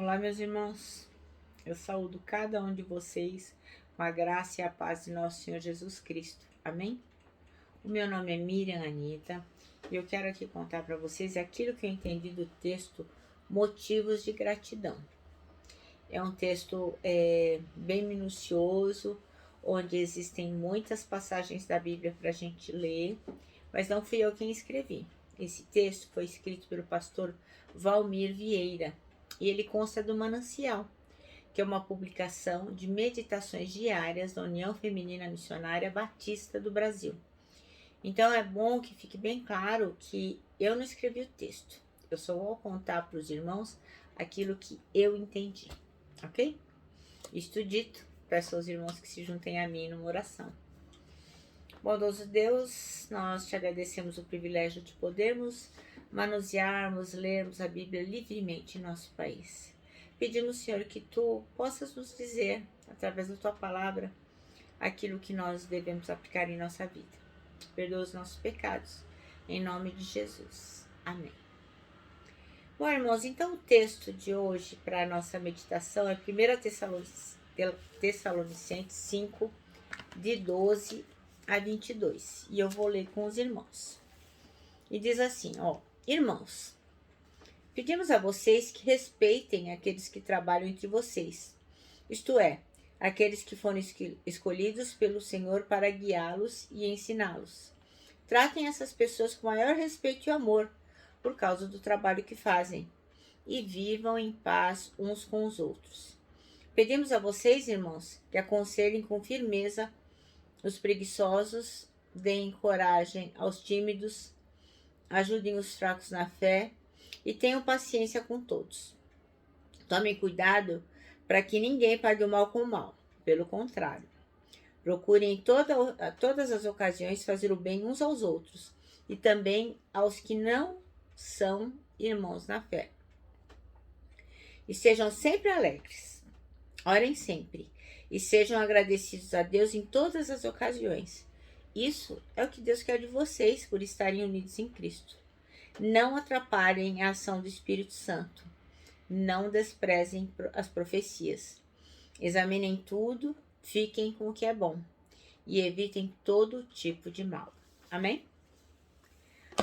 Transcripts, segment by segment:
Olá, meus irmãos. Eu saúdo cada um de vocês com a graça e a paz de nosso Senhor Jesus Cristo. Amém? O meu nome é Miriam Anita e eu quero aqui contar para vocês aquilo que eu entendi do texto Motivos de Gratidão. É um texto bem minucioso, onde existem muitas passagens da Bíblia para a gente ler, mas não fui eu quem escrevi. Esse texto foi escrito pelo pastor Valmir Vieira e ele consta do Manancial, que é uma publicação de meditações diárias da União Feminina Missionária Batista do Brasil. Então é bom que fique bem claro que eu não escrevi o texto, eu só vou contar para os irmãos aquilo que eu entendi, ok? Isto dito, peço aos irmãos que se juntem a mim numa oração. Bondoso Deus, nós te agradecemos o privilégio de podermos manusearmos, lermos a Bíblia livremente em nosso país. Pedimos, Senhor, que tu possas nos dizer, através da tua palavra, aquilo que nós devemos aplicar em nossa vida. Perdoa os nossos pecados, em nome de Jesus. Amém. Bom, irmãos, então o texto de hoje para a nossa meditação é 1 Tessalonicenses 5, de 12 a 22. E eu vou ler com os irmãos. E diz assim, irmãos, pedimos a vocês que respeitem aqueles que trabalham entre vocês, isto é, aqueles que foram escolhidos pelo Senhor para guiá-los e ensiná-los. Tratem essas pessoas com maior respeito e amor, por causa do trabalho que fazem, e vivam em paz uns com os outros. Pedimos a vocês, irmãos, que aconselhem com firmeza os preguiçosos, deem coragem aos tímidos, ajudem os fracos na fé e tenham paciência com todos. Tomem cuidado para que ninguém pague o mal com o mal. Pelo contrário, procurem em todas as ocasiões fazer o bem uns aos outros e também aos que não são irmãos na fé. E sejam sempre alegres. Orem sempre e sejam agradecidos a Deus em todas as ocasiões. Isso é o que Deus quer de vocês por estarem unidos em Cristo. Não atrapalhem a ação do Espírito Santo. Não desprezem as profecias. Examinem tudo, fiquem com o que é bom e evitem todo tipo de mal. Amém?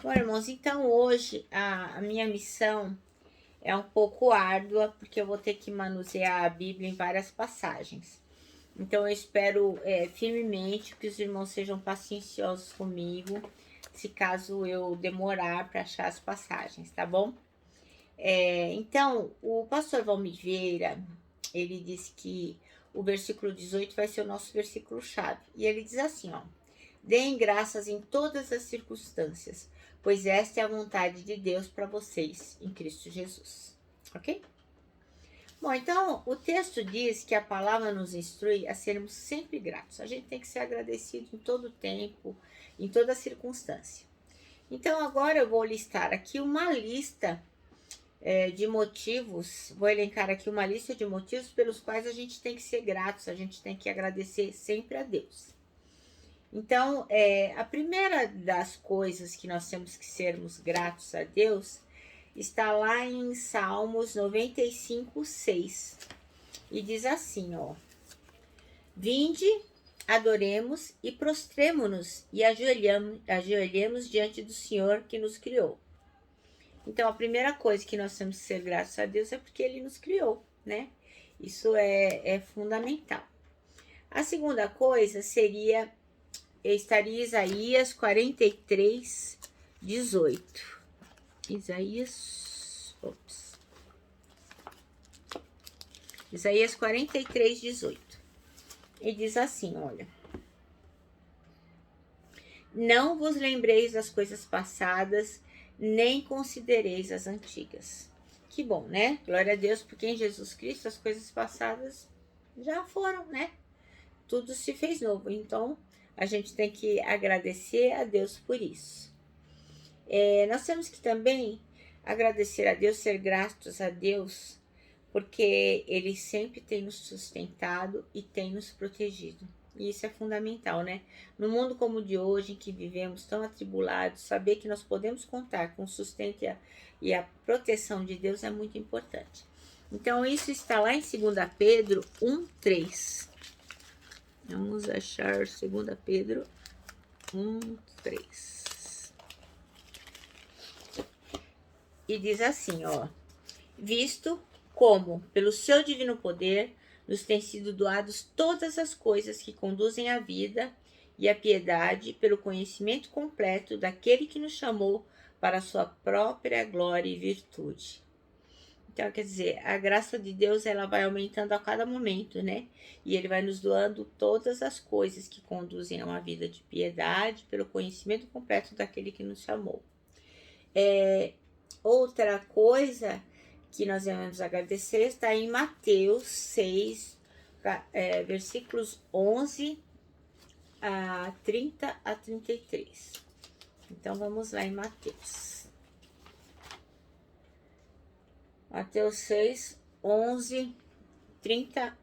Bom, irmãos, então hoje a minha missão é um pouco árdua, porque eu vou ter que manusear a Bíblia em várias passagens. Então eu espero firmemente que os irmãos sejam pacienciosos comigo, se caso eu demorar para achar as passagens, tá bom? Então, o pastor Valmir Vieira, ele disse que o versículo 18 vai ser o nosso versículo-chave. E ele diz assim, deem graças em todas as circunstâncias, pois esta é a vontade de Deus para vocês em Cristo Jesus. Ok? Bom, então o texto diz que a palavra nos instrui a sermos sempre gratos. A gente tem que ser agradecido em todo tempo, em toda circunstância. Então agora eu vou listar aqui uma lista de motivos, vou elencar aqui uma lista de motivos pelos quais a gente tem que ser gratos, a gente tem que agradecer sempre a Deus. Então, a primeira das coisas que nós temos que sermos gratos a Deus está lá em Salmos 95, 6. E diz assim, vinde, adoremos e prostremo-nos e ajoelhemos diante do Senhor que nos criou. Então, a primeira coisa que nós temos que ser gratos a Deus é porque Ele nos criou, né? Isso é fundamental. A segunda coisa estaria Isaías 43, 18. Isaías 43, 18. E diz assim, olha. Não vos lembreis das coisas passadas, nem considereis as antigas. Que bom, né? Glória a Deus, porque em Jesus Cristo as coisas passadas já foram, né? Tudo se fez novo. Então, a gente tem que agradecer a Deus por isso. Nós temos que também agradecer a Deus, ser gratos a Deus, porque Ele sempre tem nos sustentado e tem nos protegido. E isso é fundamental, né? No mundo como o de hoje, em que vivemos tão atribulados, saber que nós podemos contar com o sustento e a proteção de Deus é muito importante. Então, isso está lá em 2 Pedro 1:3. Vamos achar 2 Pedro 1:3. E diz assim, ó. Visto como, pelo seu divino poder, nos têm sido doados todas as coisas que conduzem à vida e à piedade, pelo conhecimento completo daquele que nos chamou para a sua própria glória e virtude. Então, quer dizer, a graça de Deus, ela vai aumentando a cada momento, né? E ele vai nos doando todas as coisas que conduzem a uma vida de piedade, pelo conhecimento completo daquele que nos chamou. Outra coisa que nós devemos agradecer está em Mateus 6, versículos 11 a 30 a 33. Então, vamos lá em Mateus. Mateus 6, 11, 30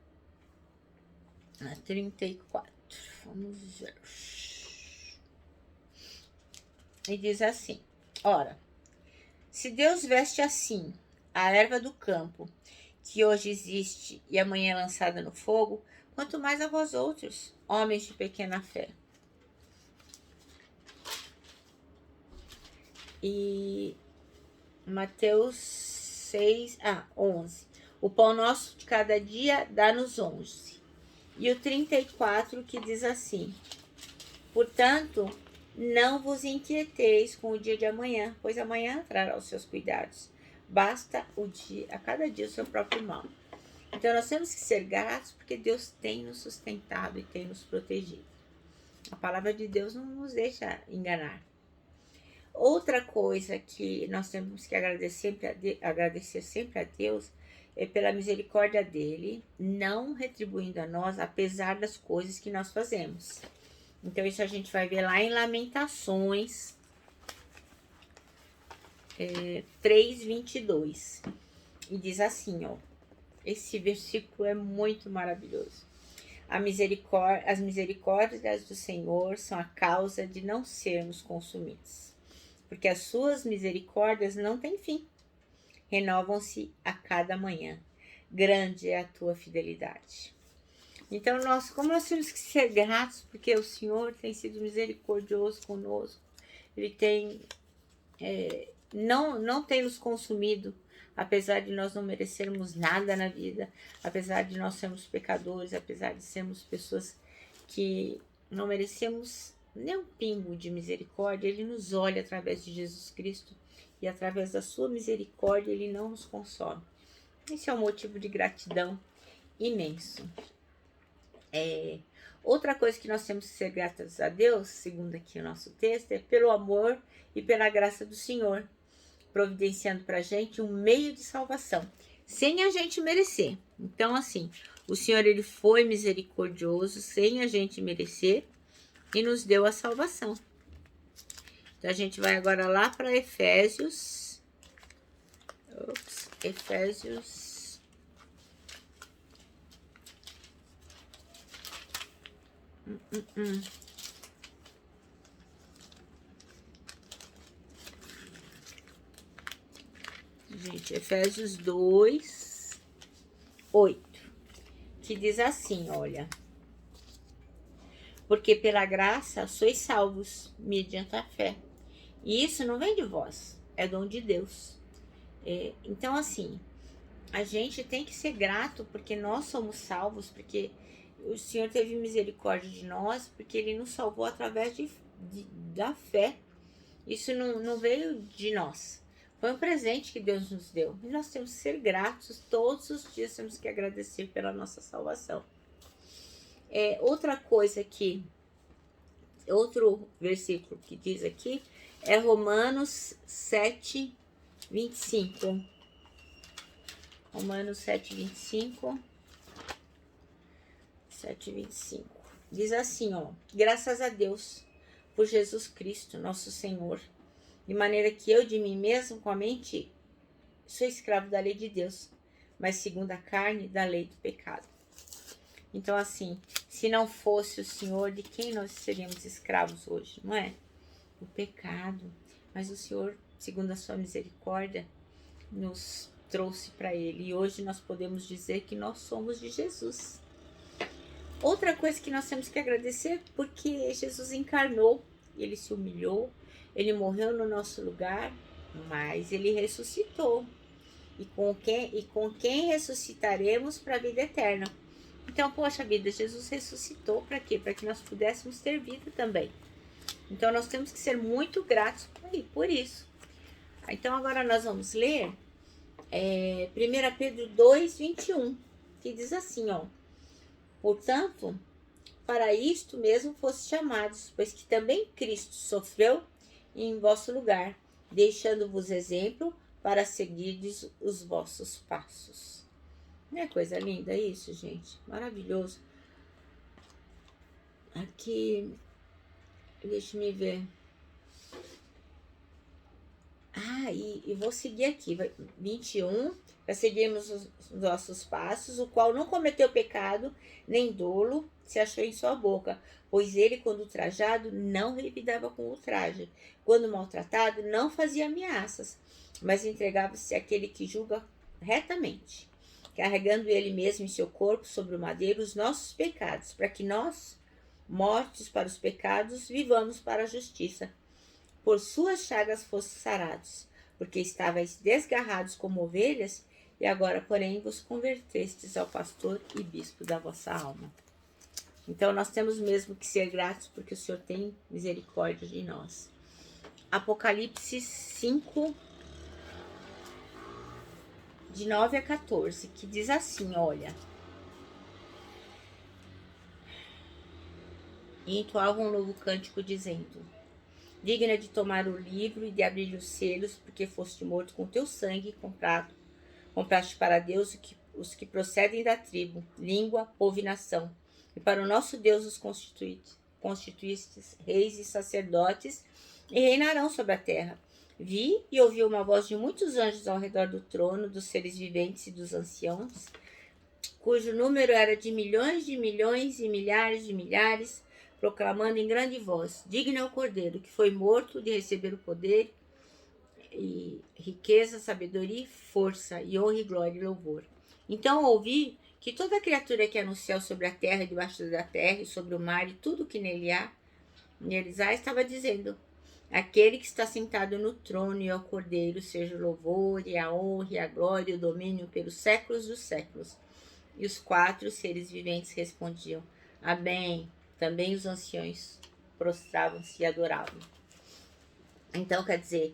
a 34. Vamos ver. E diz assim: ora, se Deus veste assim a erva do campo, que hoje existe e amanhã é lançada no fogo, quanto mais a vós outros, homens de pequena fé. E Mateus 11. O pão nosso de cada dia dá-nos 11. E o 34 que diz assim: portanto, não vos inquieteis com o dia de amanhã, pois amanhã trará os seus cuidados. Basta a cada dia o seu próprio mal. Então, nós temos que ser gratos porque Deus tem nos sustentado e tem nos protegido. A palavra de Deus não nos deixa enganar. Outra coisa que nós temos que agradecer sempre a Deus é pela misericórdia dele, não retribuindo a nós, apesar das coisas que nós fazemos. Então, isso a gente vai ver lá em Lamentações 3:22. E diz assim, ó. Esse versículo é muito maravilhoso. As misericórdias do Senhor são a causa de não sermos consumidos, porque as suas misericórdias não têm fim. Renovam-se a cada manhã. Grande é a tua fidelidade. Então, como nós temos que ser gratos, porque o Senhor tem sido misericordioso conosco. Ele tem, não tem nos consumido, apesar de nós não merecermos nada na vida, apesar de nós sermos pecadores, apesar de sermos pessoas que não merecemos nem um pingo de misericórdia, Ele nos olha através de Jesus Cristo e através da sua misericórdia Ele não nos consome. Esse é um motivo de gratidão imenso. Outra coisa que nós temos que ser gratos a Deus, segundo aqui o nosso texto, é pelo amor e pela graça do Senhor, providenciando para a gente um meio de salvação, sem a gente merecer. Então, assim, o Senhor, ele foi misericordioso, sem a gente merecer, e nos deu a salvação. Então, a gente vai agora lá para Efésios. Efésios. Gente, Efésios 2, 8, que diz assim, olha: porque pela graça sois salvos, mediante a fé. E isso não vem de vós, é dom de Deus. Então, assim, a gente tem que ser grato porque nós somos salvos, porque o Senhor teve misericórdia de nós, porque Ele nos salvou através da fé. Isso não veio de nós. Foi um presente que Deus nos deu. E nós temos que ser gratos. Todos os dias temos que agradecer pela nossa salvação. Outra coisa que... Outro versículo que diz aqui é Romanos 7:25. Romanos 7:25. 7:25. Diz assim, ó: graças a Deus por Jesus Cristo, nosso Senhor, de maneira que eu de mim mesmo, com a mente, sou escravo da lei de Deus, mas segundo a carne, da lei do pecado. Então, assim, se não fosse o Senhor, de quem nós seríamos escravos hoje, não é? O pecado. Mas o Senhor, segundo a sua misericórdia, nos trouxe para ele. E hoje nós podemos dizer que nós somos de Jesus. Outra coisa que nós temos que agradecer, porque Jesus encarnou, ele se humilhou, ele morreu no nosso lugar, mas ele ressuscitou. E com quem ressuscitaremos para a vida eterna. Então, poxa vida, Jesus ressuscitou para quê? Para que nós pudéssemos ter vida também. Então, nós temos que ser muito gratos por isso. Então, agora nós vamos ler 1 Pedro 2, 21, que diz assim, ó. Portanto, para isto mesmo foste chamados, pois que também Cristo sofreu em vosso lugar, deixando-vos exemplo para seguirdes os vossos passos. Não é coisa linda isso, gente? Maravilhoso. Aqui, deixa eu me ver. E vou seguir aqui, 21, para seguirmos os nossos passos, o qual não cometeu pecado, nem dolo se achou em sua boca, pois ele, quando ultrajado, não revidava com ultraje, quando maltratado, não fazia ameaças, mas entregava-se àquele que julga retamente, carregando ele mesmo em seu corpo sobre o madeiro os nossos pecados, para que nós, mortos para os pecados, vivamos para a justiça. Por suas chagas fostes sarados, porque estáveis desgarrados como ovelhas, e agora, porém, vos convertestes ao pastor e bispo da vossa alma. Então, nós temos mesmo que ser gratos, porque o Senhor tem misericórdia de nós. Apocalipse 5, de 9 a 14, que diz assim, olha. E entoavam um novo cântico, dizendo: digna de tomar o livro e de abrir os selos, porque foste morto com teu sangue compraste para Deus os que procedem da tribo, língua, povo e nação. E para o nosso Deus os constituístes reis e sacerdotes, e reinarão sobre a terra. Vi e ouvi uma voz de muitos anjos ao redor do trono, dos seres viventes e dos anciãos, cujo número era de milhões e milhares de milhares, proclamando em grande voz: digno é o Cordeiro, que foi morto, de receber o poder e riqueza, sabedoria, força, e honra e glória e louvor. Então ouvi que toda criatura que há no céu, sobre a terra e debaixo da terra, e sobre o mar, e tudo que neles há, estava dizendo: aquele que está sentado no trono e ao Cordeiro, seja o louvor, e a honra, e a glória, e o domínio pelos séculos dos séculos. E os 4 seres viventes respondiam: amém. Também os anciões prostravam-se e adoravam. Então, quer dizer,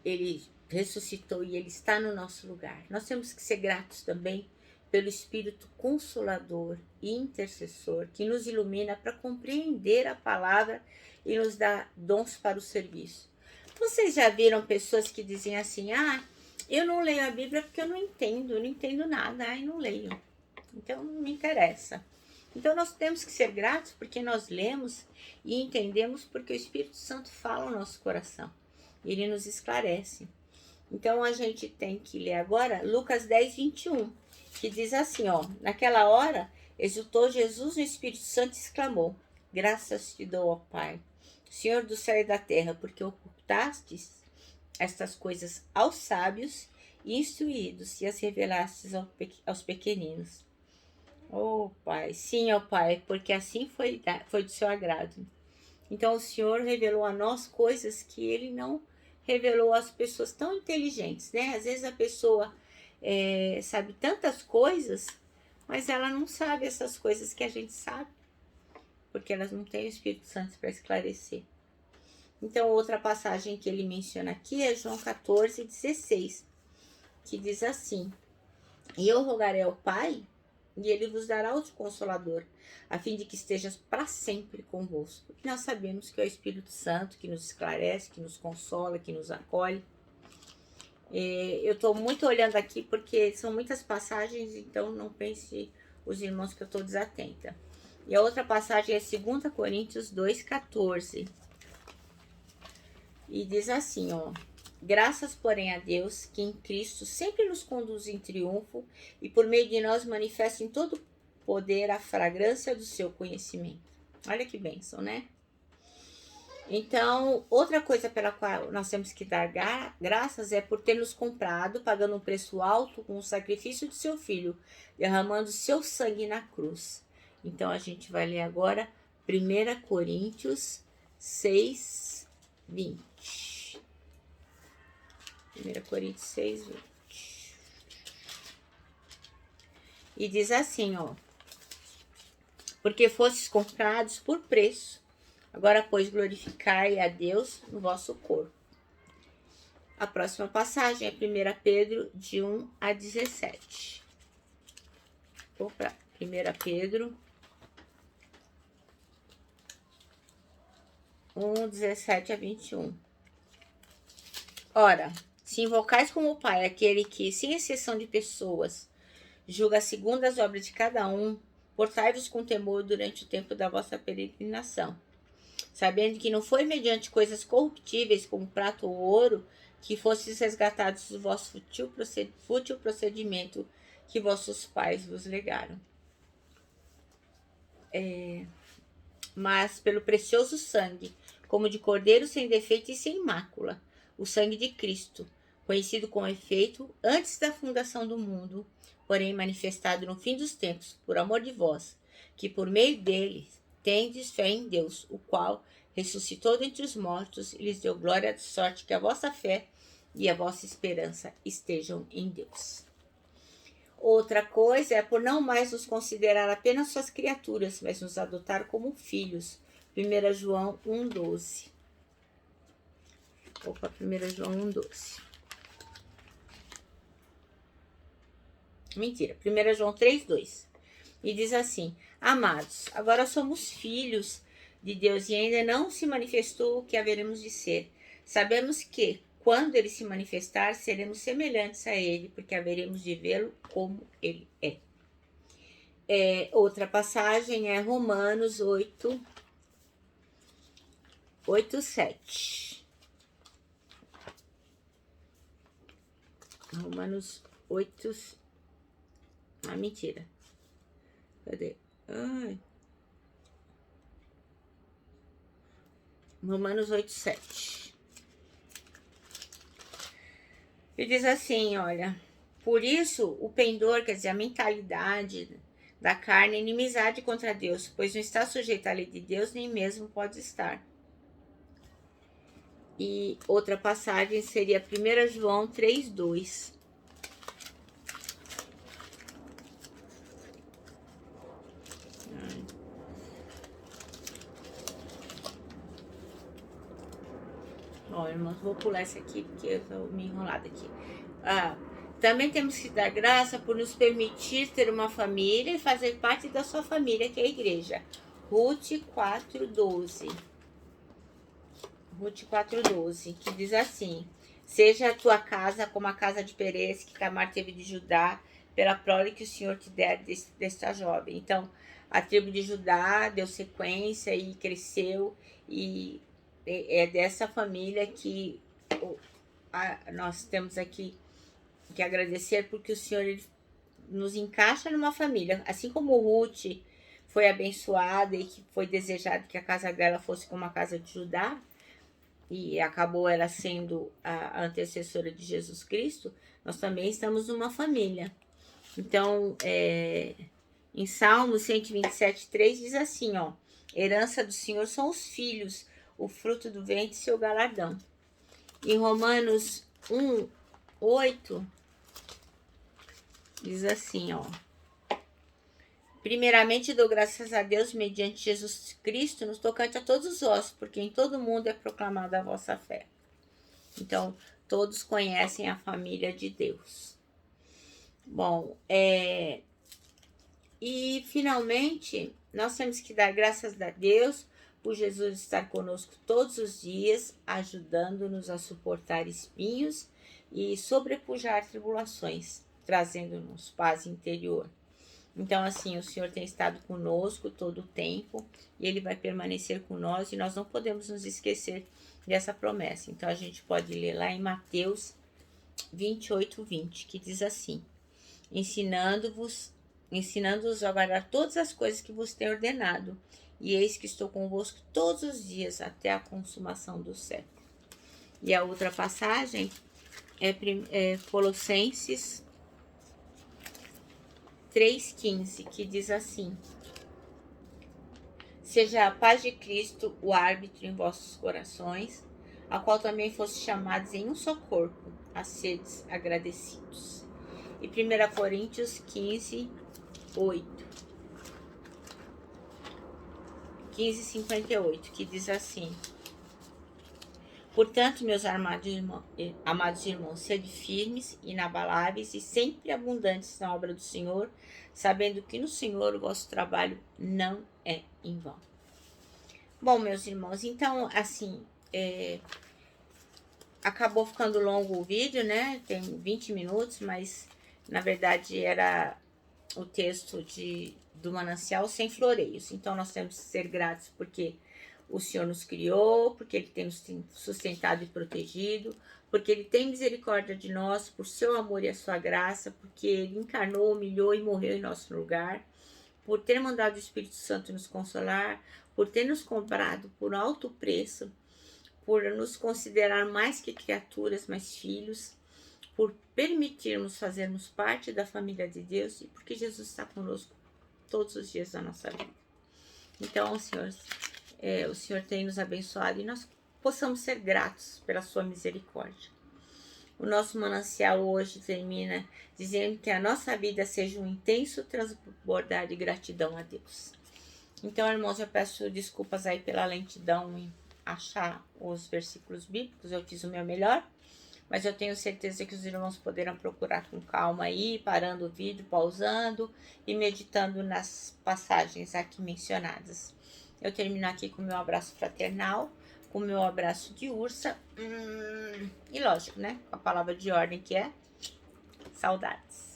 ele ressuscitou e ele está no nosso lugar. Nós temos que ser gratos também pelo Espírito Consolador e Intercessor, que nos ilumina para compreender a palavra e nos dá dons para o serviço. Vocês já viram pessoas que dizem assim: eu não leio a Bíblia porque eu não entendo nada, não leio. Então, não me interessa. Então, nós temos que ser gratos porque nós lemos e entendemos porque o Espírito Santo fala no nosso coração. Ele nos esclarece. Então, a gente tem que ler agora Lucas 10, 21, que diz assim, ó. Naquela hora, exultou Jesus no Espírito Santo e exclamou: graças te dou, ó Pai, Senhor do céu e da terra, porque ocultastes estas coisas aos sábios e instruídos e as revelastes aos pequeninos. Oh, Pai, sim, ó Pai, porque assim foi do seu agrado. Então, o Senhor revelou a nós coisas que Ele não revelou às pessoas tão inteligentes, né? Às vezes a pessoa sabe tantas coisas, mas ela não sabe essas coisas que a gente sabe, porque elas não têm o Espírito Santo para esclarecer. Então, outra passagem que ele menciona aqui é João 14, 16, que diz assim: e eu rogarei ao Pai, e ele vos dará outro Consolador, a fim de que estejas para sempre convosco. E nós sabemos que é o Espírito Santo que nos esclarece, que nos consola, que nos acolhe. Eu estou muito olhando aqui porque são muitas passagens, então não pense os irmãos que eu estou desatenta. E a outra passagem é 2 Coríntios 2,14. E diz assim, ó: graças, porém, a Deus, que em Cristo sempre nos conduz em triunfo e por meio de nós manifesta em todo poder a fragrância do seu conhecimento. Olha que bênção, né? Então, outra coisa pela qual nós temos que dar graças é por ter nos comprado, pagando um preço alto com o sacrifício de seu filho, derramando seu sangue na cruz. Então, a gente vai ler agora 1 Coríntios 6, 20. 1 Coríntios 6, 20. E diz assim, ó. Porque fostes comprados por preço. Agora, pois, glorificai a Deus no vosso corpo. A próxima passagem é 1 Pedro, de 1 a 17. Vou para 1 Pedro 1, 17 a 21. Ora, se invocais como Pai aquele que, sem exceção de pessoas, julga segundo as obras de cada um, portai-vos com temor durante o tempo da vossa peregrinação, sabendo que não foi mediante coisas corruptíveis como prata ou ouro que fostes resgatados do vosso fútil procedimento que vossos pais vos legaram, mas pelo precioso sangue, como de cordeiro sem defeito e sem mácula, o sangue de Cristo, conhecido com efeito antes da fundação do mundo, porém manifestado no fim dos tempos, por amor de vós, que por meio dele tendes fé em Deus, o qual ressuscitou dentre os mortos e lhes deu glória, de sorte que a vossa fé e a vossa esperança estejam em Deus. Outra coisa é por não mais nos considerar apenas suas criaturas, mas nos adotar como filhos. 1 João 1,12. 1 João 1,12. Mentira, 1 João 3,2. E diz assim: Amados, agora somos filhos de Deus e ainda não se manifestou o que haveremos de ser. Sabemos que, quando ele se manifestar, seremos semelhantes a ele, porque haveremos de vê-lo como ele é. Outra passagem é Romanos 8, 7. Romanos 8. Ah, mentira. Cadê? Ai. Romanos 8, 7. E diz assim, olha, por isso o pendor, quer dizer, a mentalidade da carne é inimizade contra Deus, pois não está sujeito à lei de Deus, nem mesmo pode estar. E outra passagem seria 1 João 3, 2. Ó, irmãos, vou pular essa aqui porque eu tô me enrolada aqui. Também temos que dar graça por nos permitir ter uma família e fazer parte da sua família, que é a igreja. Ruth 4,12. Ruth 4,12, que diz assim: seja a tua casa como a casa de Perez, que Tamar teve de Judá, pela prole que o Senhor te der desta jovem. Então, a tribo de Judá deu sequência e cresceu, e é dessa família que nós temos aqui que agradecer, porque o Senhor ele nos encaixa numa família, assim como Ruth foi abençoada e que foi desejado que a casa dela fosse como a casa de Judá, e acabou ela sendo a antecessora de Jesus Cristo, nós também estamos numa família. Então, em Salmos 127:3 diz assim, ó: herança do Senhor são os filhos, o fruto do ventre seu galardão. Em Romanos 1:8 diz assim, ó: primeiramente dou graças a Deus mediante Jesus Cristo nos tocante a todos os ossos, porque em todo mundo é proclamada a vossa fé. Então, todos conhecem a família de Deus. Bom, e finalmente, nós temos que dar graças a Deus por Jesus estar conosco todos os dias, ajudando-nos a suportar espinhos e sobrepujar tribulações, trazendo-nos paz interior. Então, assim, o Senhor tem estado conosco todo o tempo e Ele vai permanecer com nós, e nós não podemos nos esquecer dessa promessa. Então, a gente pode ler lá em Mateus 28:20, que diz assim: ensinando-os a guardar todas as coisas que vos tenho ordenado. e eis que estou convosco todos os dias até a consumação do século. E a outra passagem é Colossenses 3,15, que diz assim: seja a paz de Cristo o árbitro em vossos corações, a qual também foste chamados em um só corpo, a seres agradecidos. E 1 Coríntios 15:58, que diz assim: portanto, meus amados irmãos, sede firmes, inabaláveis e sempre abundantes na obra do Senhor, sabendo que no Senhor o vosso trabalho não é em vão. Bom, meus irmãos, então, assim, acabou ficando longo o vídeo, né? Tem 20 minutos, mas na verdade era o texto do manancial sem floreios. Então, nós temos que ser gratos porque o Senhor nos criou, porque Ele tem nos sustentado e protegido, porque Ele tem misericórdia de nós por seu amor e a sua graça, porque Ele encarnou, humilhou e morreu em nosso lugar, por ter mandado o Espírito Santo nos consolar, por ter nos comprado por alto preço, por nos considerar mais que criaturas, mas filhos, por permitirmos fazermos parte da família de Deus e porque Jesus está conosco todos os dias da nossa vida. Então, o Senhor tem nos abençoado e nós possamos ser gratos pela sua misericórdia. O nosso manancial hoje termina dizendo que a nossa vida seja um intenso transbordar de gratidão a Deus. Então, irmãos, eu peço desculpas aí pela lentidão em achar os versículos bíblicos, eu fiz o meu melhor, mas eu tenho certeza que os irmãos poderão procurar com calma aí, parando o vídeo, pausando e meditando nas passagens aqui mencionadas. Eu termino aqui com o meu abraço fraternal, com o meu abraço de ursa, e lógico, né, com a palavra de ordem que é saudades.